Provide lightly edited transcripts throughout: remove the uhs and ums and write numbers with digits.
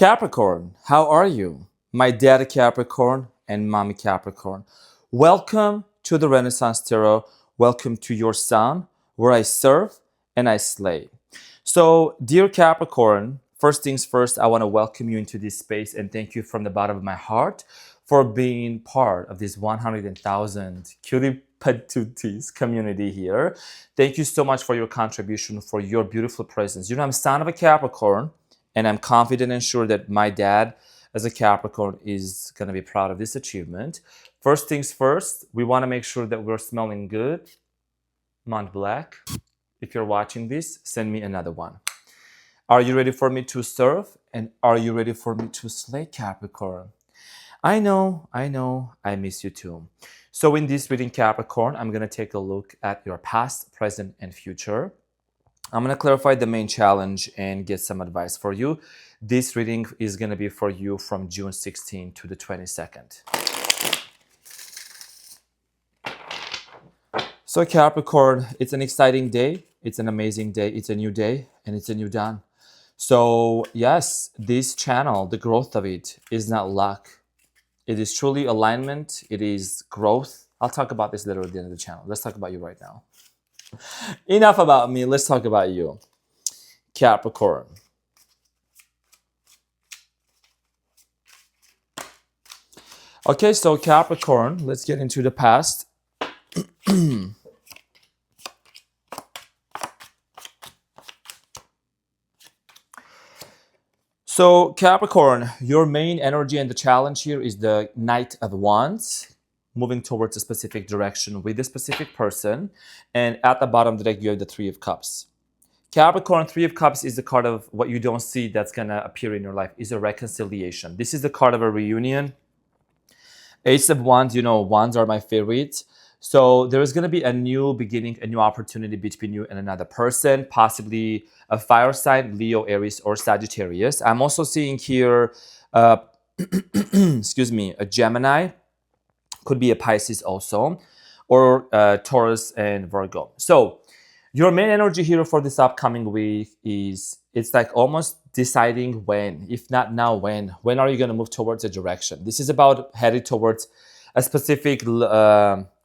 Capricorn, how are you? My dad Capricorn and mommy Capricorn. Welcome to the Renaissance Tarot. Welcome to your sun, where I serve and I slay. So, dear Capricorn, first things first, I want to welcome you into this space and thank you from the bottom of my heart for being part of this 100,000 cutie patooties community here. Thank you so much for your contribution, for your beautiful presence. You know, I'm son of a Capricorn, and I'm confident and sure that my dad, as a Capricorn, is going to be proud of this achievement. First things first, we want to make sure that we're smelling good. Mont Black, if you're watching this, send me another one. Are you ready for me to serve? And are you ready for me to slay, Capricorn? I know, I miss you too. So in this reading, Capricorn, I'm going to take a look at your past, present, and future. I'm going to clarify the main challenge and get some advice for you. This reading is going to be for you from June 16 to the 22nd. So Capricorn, it's an exciting day. It's an amazing day. It's a new day and it's a new dawn. So yes, this channel, the growth of it is not luck. It is truly alignment. It is growth. I'll talk about this later at the end of the channel. Let's talk about you right now. Enough about me. Let's talk about you. Capricorn. Okay, so Capricorn, let's get into the past. So Capricorn, your main energy and the challenge here is the Knight of Wands, moving towards a specific direction with a specific person. And at the bottom of the deck, you have the Three of Cups. Capricorn, Three of Cups is the card of what you don't see that's going to appear in your life, is a reconciliation. This is the card of a reunion. Ace of Wands, you know, wands are my favorite. So there is going to be a new beginning, a new opportunity between you and another person, possibly a fire sign, Leo, Aries, or Sagittarius. I'm also seeing here, excuse me, a Gemini. Could be a Pisces also, or Taurus and Virgo. So your main energy here for this upcoming week is, it's like almost deciding when, if not now, when are you going to move towards a direction? This is about headed towards a specific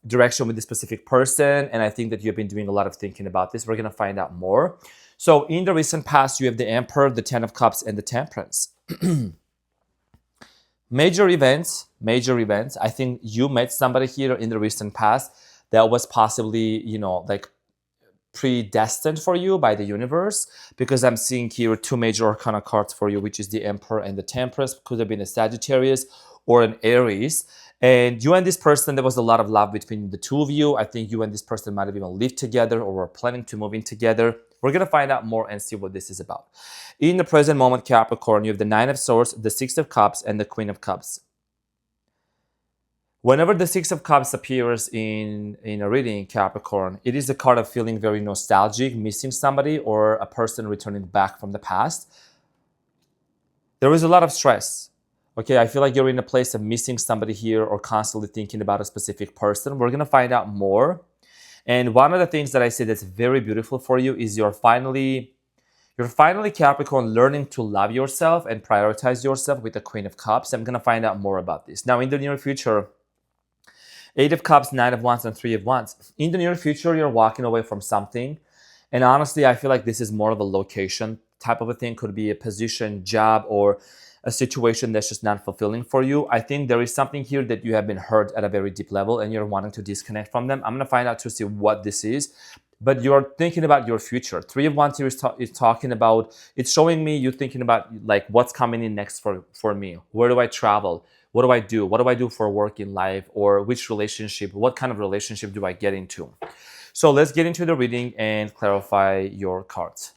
direction with a specific person. And I think that you've been doing a lot of thinking about this. We're going to find out more. So in the recent past, you have the Emperor, the Ten of Cups, and the Temperance. Major events. I think you met somebody here in the recent past that was possibly, you know, like predestined for you by the universe, because I'm seeing here two major arcana cards for you, which is the Emperor and the Temperance. Could have been a Sagittarius or an Aries. And you and this person, there was a lot of love between the two of you. I think you and this person might have even lived together or were planning to move in together. We're going to find out more and see what this is about. In the present moment, Capricorn, you have the Nine of Swords, the Six of Cups, and the Queen of Cups. Whenever the Six of Cups appears in a reading, Capricorn, it is a card of feeling very nostalgic, missing somebody, or a person returning back from the past. There is a lot of stress. Okay, I feel like you're in a place of missing somebody here or constantly thinking about a specific person. We're going to find out more. And one of the things that I say that's very beautiful for you is you're finally, Capricorn, learning to love yourself and prioritize yourself with the Queen of Cups. I'm going to find out more about this. Now, in the near future, Eight of Cups, Nine of Wands, and Three of Wands. In the near future, you're walking away from something. And honestly, I feel like this is more of a location type of a thing. Could be a position, job, or a situation that's just not fulfilling for you. I think there is something here that you have been hurt at a very deep level and you're wanting to disconnect from them. I'm going to find out to see what this is. But you're thinking about your future. Three of Wands here is talking about, it's showing me you thinking about like what's coming in next for me. Where do I travel? What do I do? What do I do for work in life? Or which relationship? What kind of relationship do I get into? So let's get into the reading and clarify your cards.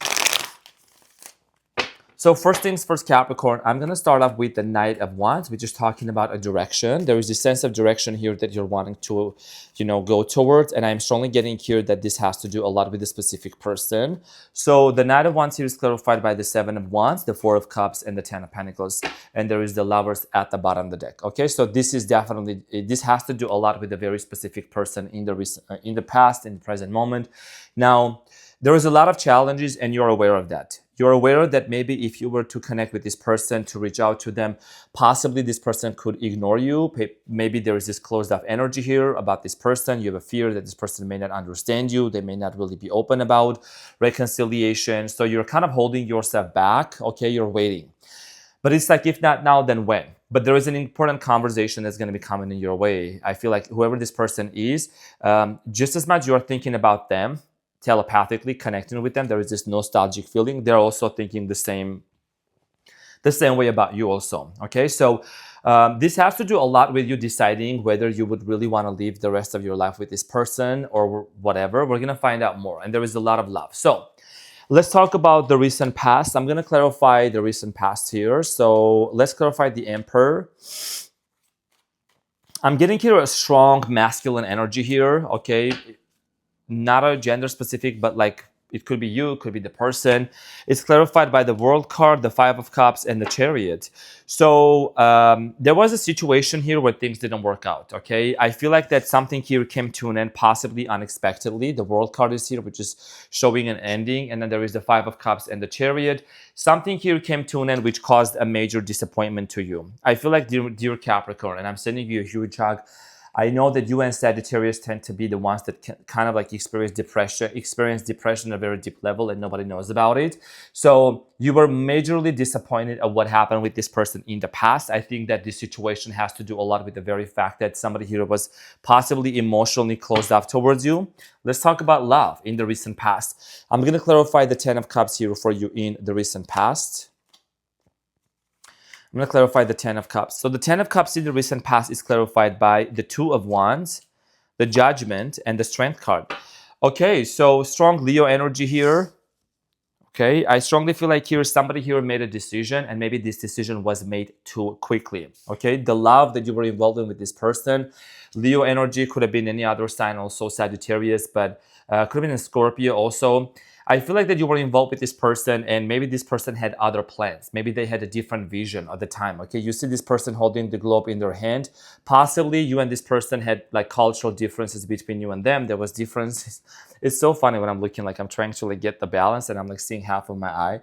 So first things first, Capricorn, I'm going to start off with the Knight of Wands, which is talking about a direction. There is a sense of direction here that you're wanting to, you know, go towards. And I'm strongly getting here that this has to do a lot with a specific person. So the Knight of Wands here is clarified by the Seven of Wands, the Four of Cups, and the Ten of Pentacles. And there is the Lovers at the bottom of the deck. Okay, so this is definitely, this has to do a lot with a very specific person in the past, in the present moment. Now, there is a lot of challenges and you're aware of that. You're aware that maybe if you were to connect with this person, to reach out to them, possibly this person could ignore you. Maybe there is this closed off energy here about this person. You have a fear that this person may not understand you. They may not really be open about reconciliation. So you're kind of holding yourself back. Okay, you're waiting. But it's like, if not now, then when? But there is an important conversation that's going to be coming in your way. I feel like whoever this person is, just as much you're thinking about them, telepathically connecting with them, there is this nostalgic feeling. They're also thinking the same way about you also. Okay, so this has to do a lot with you deciding whether you would really want to live the rest of your life with this person or whatever. We're going to find out more, and there is a lot of love. So let's talk about the recent past. I'm going to clarify the recent past here. So let's clarify the Emperor. I'm getting here a strong masculine energy here, okay? Not a gender specific, but like it could be you, it could be the person. It's clarified by the World card, the Five of Cups, and the Chariot. So there was a situation here where things didn't work out, okay? I feel like that something here came to an end, possibly unexpectedly. The World card is here, which is showing an ending. And then there is the Five of Cups and the Chariot. Something here came to an end, which caused a major disappointment to you. I feel like, dear Capricorn, and I'm sending you a huge hug. I know that you and Sagittarius tend to be the ones that can kind of like experience depression at a very deep level, and nobody knows about it. So you were majorly disappointed at what happened with this person in the past. I think that this situation has to do a lot with the very fact that somebody here was possibly emotionally closed off towards you. Let's talk about love in the recent past. I'm going to clarify the Ten of Cups here for you in the recent past. I'm going to clarify the Ten of Cups. So the Ten of Cups in the recent past is clarified by the Two of Wands, the Judgment, and the Strength card. Okay, so strong Leo energy here. Okay, I strongly feel like here somebody here made a decision, and maybe this decision was made too quickly. Okay, the love that you were involved in with this person, Leo energy, could have been any other sign, also Sagittarius, but could have been a Scorpio also. I feel like that you were involved with this person, and maybe this person had other plans. Maybe they had a different vision at the time. Okay, you see this person holding the globe in their hand. Possibly you and this person had like cultural differences between you and them. There was differences. It's so funny when I'm looking, like I'm trying to like get the balance, and I'm like seeing half of my eye.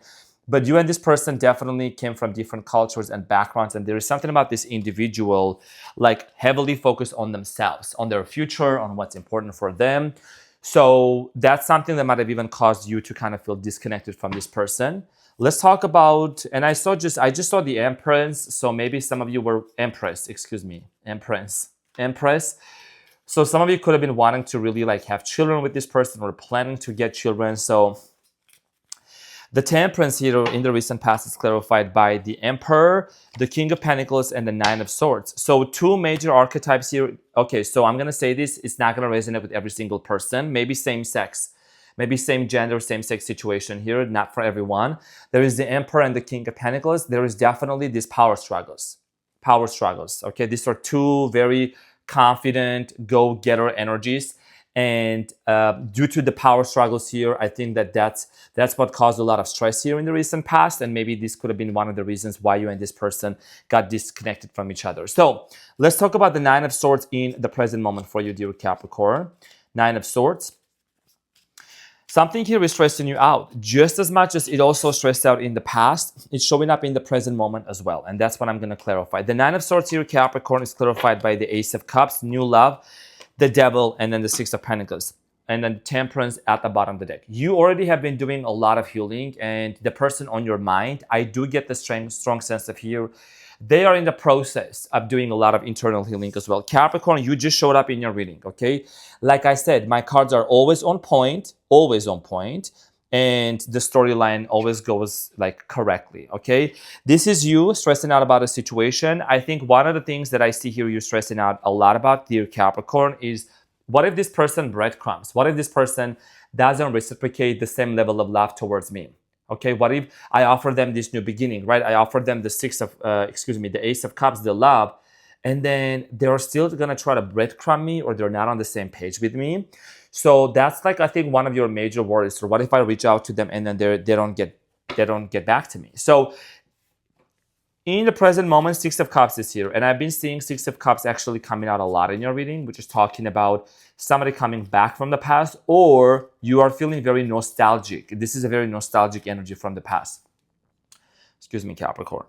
But you and this person definitely came from different cultures and backgrounds, and there is something about this individual like heavily focused on themselves, on their future, on what's important for them. So that's something that might have even caused you to kind of feel disconnected from this person. Let's talk about, and I just saw the Empress. So maybe some of you were Empress. So some of you could have been wanting to really like have children with this person, or planning to get children. So the Temperance here in the recent past is clarified by the Emperor, the King of Pentacles, and the Nine of Swords. So two major archetypes here. Okay, so I'm going to say this. It's not going to resonate with every single person. Maybe same sex. Maybe same gender, same sex situation here. Not for everyone. There is the Emperor and the King of Pentacles. There is definitely these power struggles. Okay, these are two very confident, go-getter energies. And due to the power struggles here, I think that that's what caused a lot of stress here in the recent past. And maybe this could have been one of the reasons why you and this person got disconnected from each other. So let's talk about the Nine of Swords in the present moment for you, dear Capricorn. Nine of Swords. Something here is stressing you out. Just as much as it also stressed out in the past, it's showing up in the present moment as well. And that's what I'm going to clarify. The Nine of Swords here, Capricorn, is clarified by the Ace of Cups, new love, the Devil, and then the Six of Pentacles, and then Temperance at the bottom of the deck. You already have been doing a lot of healing, and the person on your mind, I do get the strong sense of here. They are in the process of doing a lot of internal healing as well. Capricorn, you just showed up in your reading, okay? Like I said, my cards are always on point, and the storyline always goes like correctly, okay? This is you stressing out about a situation. I think one of the things that I see here you're stressing out a lot about, dear Capricorn, is what if this person breadcrumbs? What if this person doesn't reciprocate the same level of love towards me? Okay, what if I offer them this new beginning, right? I offer them the the Ace of Cups, the love, and then they're still gonna try to breadcrumb me, or they're not on the same page with me. So that's like, I think, one of your major worries. So what if I reach out to them and then they don't get back to me? So In the present moment, Six of Cups is here. And I've been seeing Six of Cups actually coming out a lot in your reading, which is talking about somebody coming back from the past, or you are feeling very nostalgic. This is a very nostalgic energy from the past. Excuse me, Capricorn.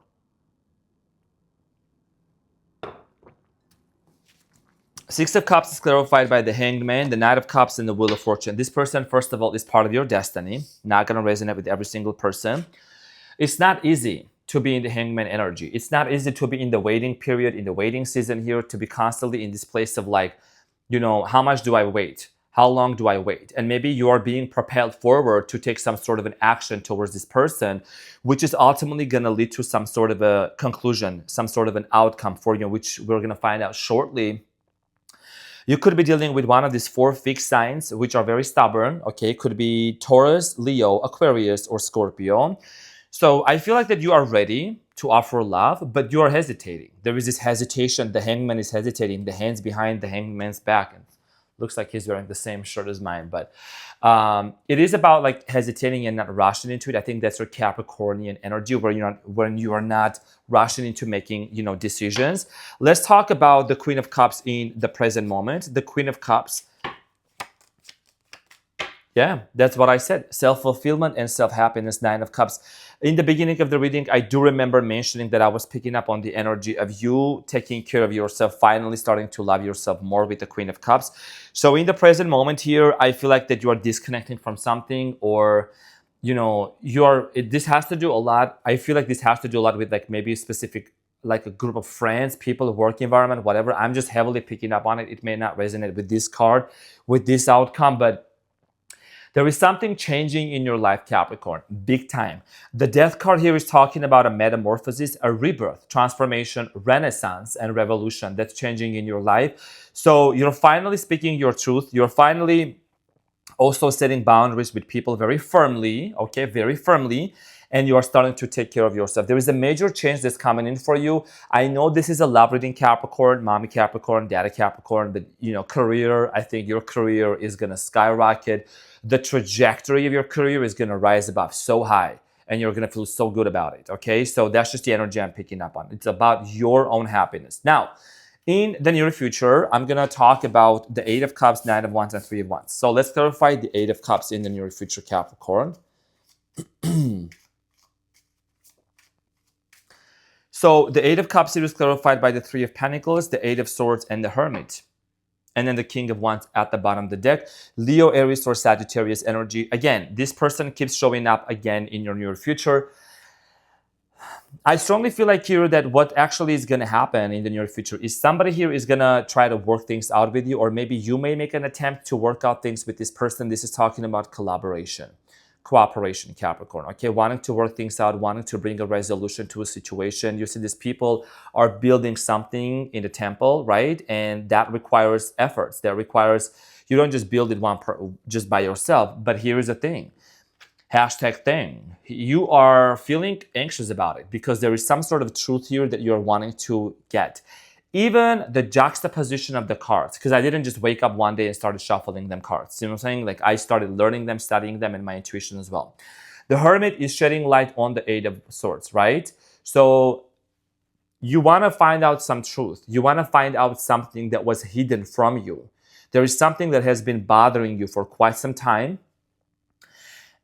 Six of Cups is clarified by the Hanged Man, the Knight of Cups, and the Wheel of Fortune. This person, first of all, is part of your destiny. Not going to resonate with every single person. It's not easy to be in the Hangman energy. It's not easy to be in the waiting period, in the waiting season here, to be constantly in this place of like, you know, how much do I wait? How long do I wait? And maybe you are being propelled forward to take some sort of an action towards this person, which is ultimately going to lead to some sort of a conclusion, some sort of an outcome for you, which we're going to find out shortly. You could be dealing with one of these 4 fixed signs, which are very stubborn, okay? Could be Taurus, Leo, Aquarius, or Scorpio. So I feel like that you are ready to offer love, but you are hesitating. There is this hesitation. The Hangman is hesitating. The hands behind the Hangman's back. And looks like he's wearing the same shirt as mine. But it is about like hesitating and not rushing into it. I think that's your Capricornian energy, where when you are not rushing into making, you know, decisions. Let's talk about the Queen of Cups in the present moment. The Queen of Cups. Yeah, that's what I said. Self-fulfillment and self-happiness, Nine of Cups. In the beginning of the reading, I do remember mentioning that I was picking up on the energy of you taking care of yourself, finally starting to love yourself more with the Queen of Cups. So in the present moment here, I feel like that you are disconnecting from something, or, you know, this has to do a lot. I feel like this has to do a lot with like maybe a specific, like a group of friends, people, work environment, whatever. I'm just heavily picking up on it. It may not resonate with this card, with this outcome, but there is something changing in your life, Capricorn, big time. The Death card here is talking about a metamorphosis, a rebirth, transformation, renaissance, and revolution that's changing in your life. So you're finally speaking your truth. You're finally also setting boundaries with people very firmly, okay, very firmly, and you are starting to take care of yourself. There is a major change that's coming in for you. I know this is a love reading, Capricorn, mommy Capricorn, daddy Capricorn, but, you know, career, I think your career is going to skyrocket. The trajectory of your career is going to rise above so high, and you're going to feel so good about it, okay? So that's just the energy I'm picking up on. It's about your own happiness. Now, in the near future, I'm going to talk about the 8 of Cups, 9 of Wands, and 3 of Wands. So let's clarify the 8 of Cups in the near future, Capricorn. So the 8 of Cups here is clarified by the 3 of Pentacles, the 8 of Swords, and the Hermit. And then the King of Wands at the bottom of the deck. Leo, Aries, or Sagittarius energy. Again, this person keeps showing up again in your near future. I strongly feel like here that what actually is going to happen in the near future is somebody here is going to try to work things out with you, or maybe you may make an attempt to work out things with this person. This is talking about collaboration, cooperation, Capricorn, okay? Wanting to work things out, wanting to bring a resolution to a situation. You see these people are building something in the temple, right? And that requires efforts. That requires, you don't just build it just by yourself. But here is the thing. Hashtag thing. You are feeling anxious about it because there is some sort of truth here that you're wanting to get. Even the juxtaposition of the cards, because I didn't just wake up one day and started shuffling them cards. You know what I'm saying? Like I started learning them, studying them, and my intuition as well. The Hermit is shedding light on the 8 of Swords, right? So you want to find out some truth. You want to find out something that was hidden from you. There is something that has been bothering you for quite some time.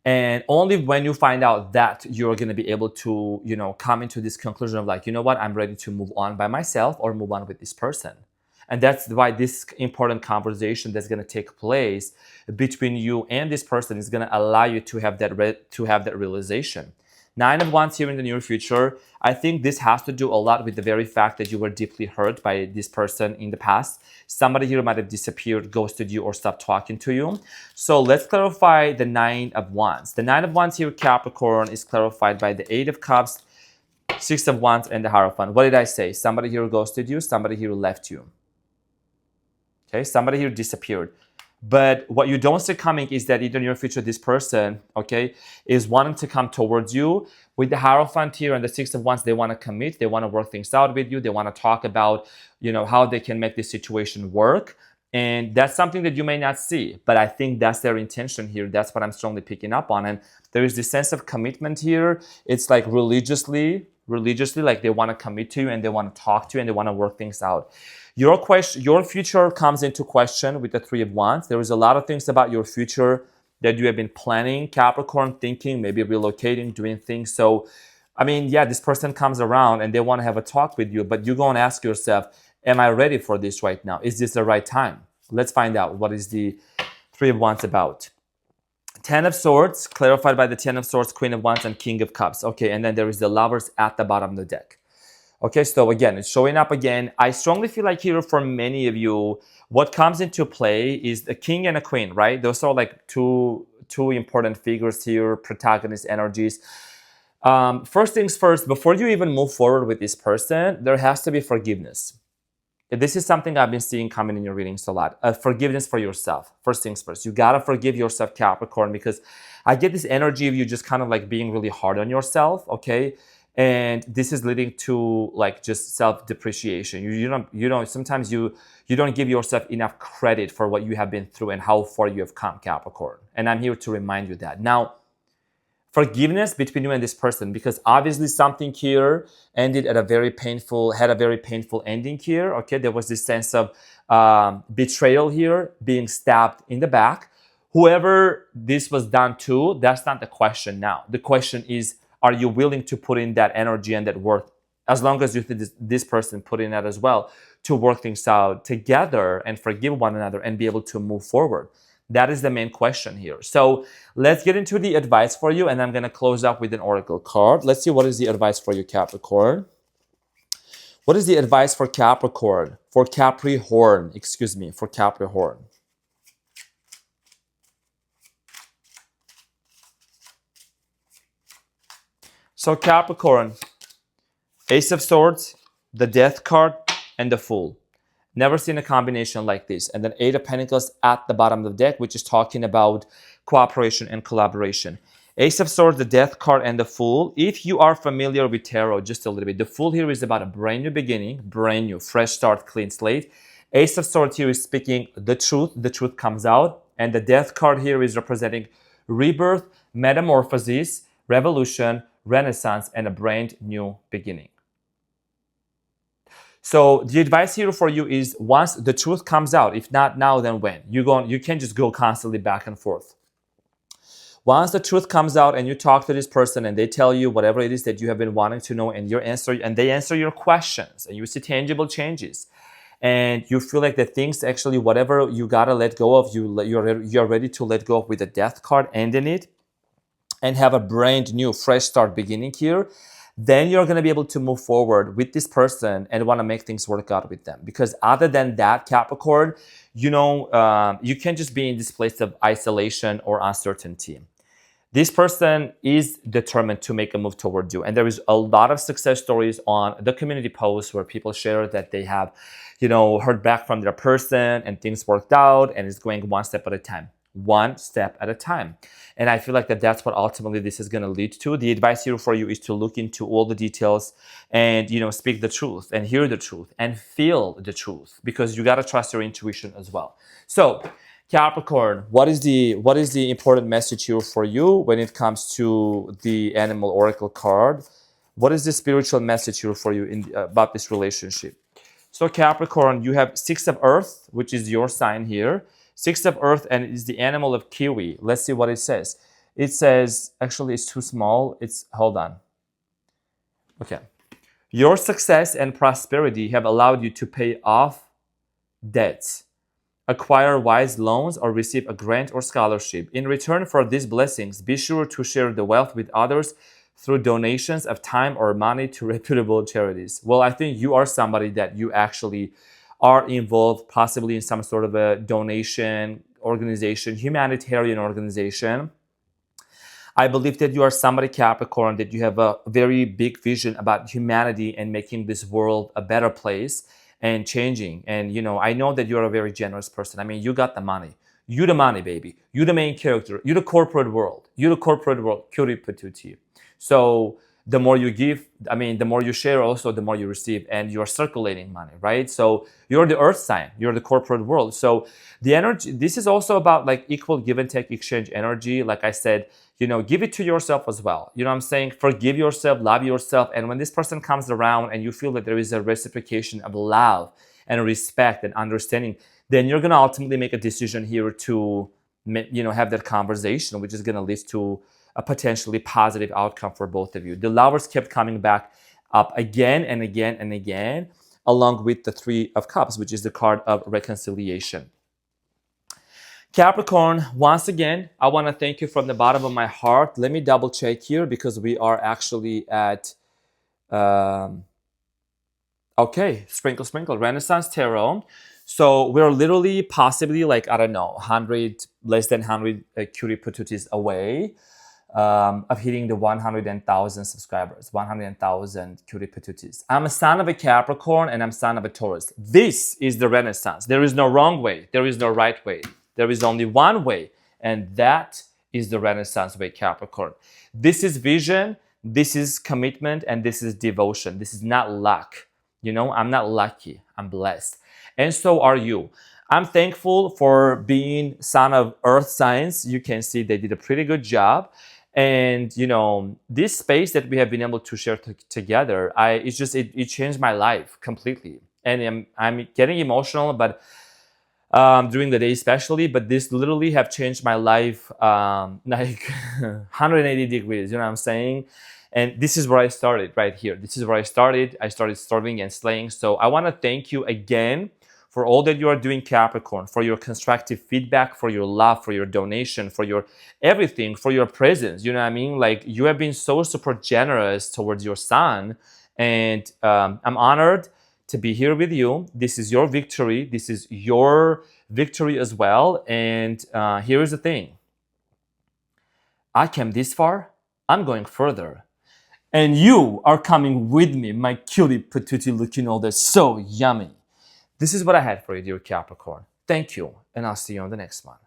And only when you find out that, you're going to be able to, you know, come into this conclusion of like, you know what, I'm ready to move on by myself or move on with this person. And that's why this important conversation that's going to take place between you and this person is going to allow you to have that realization. 9 of Wands here in the near future. I think this has to do a lot with the very fact that you were deeply hurt by this person in the past. Somebody here might have disappeared, ghosted you, or stopped talking to you. So let's clarify the 9 of Wands. The 9 of Wands here, Capricorn, is clarified by the 8 of Cups, 6 of Wands, and the Hierophant. What did I say? Somebody here ghosted you. Somebody here left you. Okay, somebody here disappeared. But what you don't see coming is that in the near future, this person, okay, is wanting to come towards you. With the Hierophant here and the 6 of Wands, they want to commit. They want to work things out with you. They want to talk about, you know, how they can make this situation work. And that's something that you may not see. But I think that's their intention here. That's what I'm strongly picking up on. And there is this sense of commitment here. It's like religiously, religiously, like they want to commit to you and they want to talk to you and they want to work things out. Your future comes into question with the Three of Wands. There is a lot of things about your future that you have been planning, Capricorn, thinking, maybe relocating, doing things. So, I mean, yeah, this person comes around and they want to have a talk with you, but you go and ask yourself, am I ready for this right now? Is this the right time? Let's find out what is the Three of Wands about. Ten of Swords, clarified by the Ten of Swords, Queen of Wands, and King of Cups. Okay, and then there is the Lovers at the bottom of the deck. Okay, so again, it's showing up again. I strongly feel like here for many of you, what comes into play is the King and a Queen, right? Those are like two important figures here, protagonist energies. First things first, before you even move forward with this person, there has to be forgiveness. This is something I've been seeing coming in your readings a lot. Forgiveness for yourself. First things first. You gotta forgive yourself, Capricorn, because I get this energy of you just kind of like being really hard on yourself, okay? And this is leading to like just self-depreciation. You don't sometimes you don't give yourself enough credit for what you have been through and how far you have come, Capricorn. And I'm here to remind you that. Now, forgiveness between you and this person, because obviously something here ended at a very painful ending here. Okay, there was this sense of betrayal here, being stabbed in the back. Whoever this was done to, that's not the question now. The question is, are you willing to put in that energy and that work, as long as you think this person put in that as well, to work things out together and forgive one another and be able to move forward? That is the main question here. So let's get into the advice for you, and I'm going to close up with an oracle card. Let's see what is the advice for you, Capricorn. What is the advice for Capricorn? For Capricorn. So Capricorn, Ace of Swords, the Death card, and the Fool. Never seen a combination like this. And then Eight of Pentacles at the bottom of the deck, which is talking about cooperation and collaboration. Ace of Swords, the Death card, and the Fool. If you are familiar with tarot just a little bit, the Fool here is about a brand new beginning, brand new, fresh start, clean slate. Ace of Swords here is speaking the truth. The truth comes out. And the Death card here is representing rebirth, metamorphosis, revolution, renaissance, and a brand new beginning. So the advice here for you is, once the truth comes out, if not now, then when? You can't just go constantly back and forth. Once the truth comes out and you talk to this person and they tell you whatever it is that you have been wanting to know, and they answer your questions, and you see tangible changes, and you feel like the things actually, whatever you gotta let go of, you're ready to let go of with the Death card, ending it, and have a brand new fresh start beginning here, then you're going to be able to move forward with this person and want to make things work out with them. Because other than that, Capricorn, you can't just be in this place of isolation or uncertainty. This person is determined to make a move toward you. And there is a lot of success stories on the community posts where people share that they have, heard back from their person and things worked out, and it's going one step at a time. One step at a time. And I feel like that's what ultimately this is going to lead to. The advice here for you is to look into all the details and, speak the truth and hear the truth and feel the truth, because you got to trust your intuition as well. So Capricorn, what is the important message here for you when it comes to the Animal Oracle card? What is the spiritual message here for you about this relationship? So Capricorn, you have Six of Earth, which is your sign here. Six of Earth, and is the animal of kiwi. Let's see what it says. It says, actually it's too small. Hold on. Okay. Your success and prosperity have allowed you to pay off debts, acquire wise loans, or receive a grant or scholarship. In return for these blessings, be sure to share the wealth with others through donations of time or money to reputable charities. Well, I think you are somebody that you actually are involved possibly in some sort of a donation organization, humanitarian organization. I believe that you are somebody, Capricorn, that you have a very big vision about humanity and making this world a better place and changing. And, I know that you're a very generous person. I mean, you got the money. You the money, baby. You the main character. You the corporate world. Cutie patootie. So the more you give, the more you share also, the more you receive, and you're circulating money, right? So you're the earth sign, you're the corporate world. So the energy, this is also about like equal give and take exchange energy. Like I said, Give it to yourself as well. You know what I'm saying? Forgive yourself, love yourself. And when this person comes around and you feel that there is a reciprocation of love and respect and understanding, then you're going to ultimately make a decision here to, have that conversation, which is going to lead to a potentially positive outcome for both of you. The Lovers kept coming back up again and again and again, along with the Three of Cups, which is the card of reconciliation. Capricorn, once again, I want to thank you from the bottom of my heart. Let me double check here because we are actually at, Sprinkle, Sprinkle, Renaissance Tarot. So we're literally possibly like, I don't know, less than 100 cutie patooties away of hitting the 100,000 subscribers, 100,000 cutie patooties. I'm a son of a Capricorn and I'm son of a Taurus. This is the Renaissance. There is no wrong way. There is no right way. There is only one way, and that is the Renaissance way, Capricorn. This is vision, this is commitment, and this is devotion. This is not luck. I'm not lucky. I'm blessed. And so are you. I'm thankful for being son of earth signs. You can see they did a pretty good job. And, this space that we have been able to share together, it changed my life completely. And I'm getting emotional, but during the day especially, but this literally have changed my life like 180 degrees, you know what I'm saying? And this is where I started, right here. This is where I started. I started serving and slaying. So I want to thank you again for all that you are doing, Capricorn, for your constructive feedback, for your love, for your donation, for your everything, for your presence. You know what I mean? Like, you have been so super generous towards your son. And I'm honored to be here with you. This is your victory. This is your victory as well. And here is the thing. I came this far. I'm going further. And you are coming with me, my cutie patootie looking all that so yummy. This is what I had for you, dear Capricorn. Thank you. And I'll see you on the next one.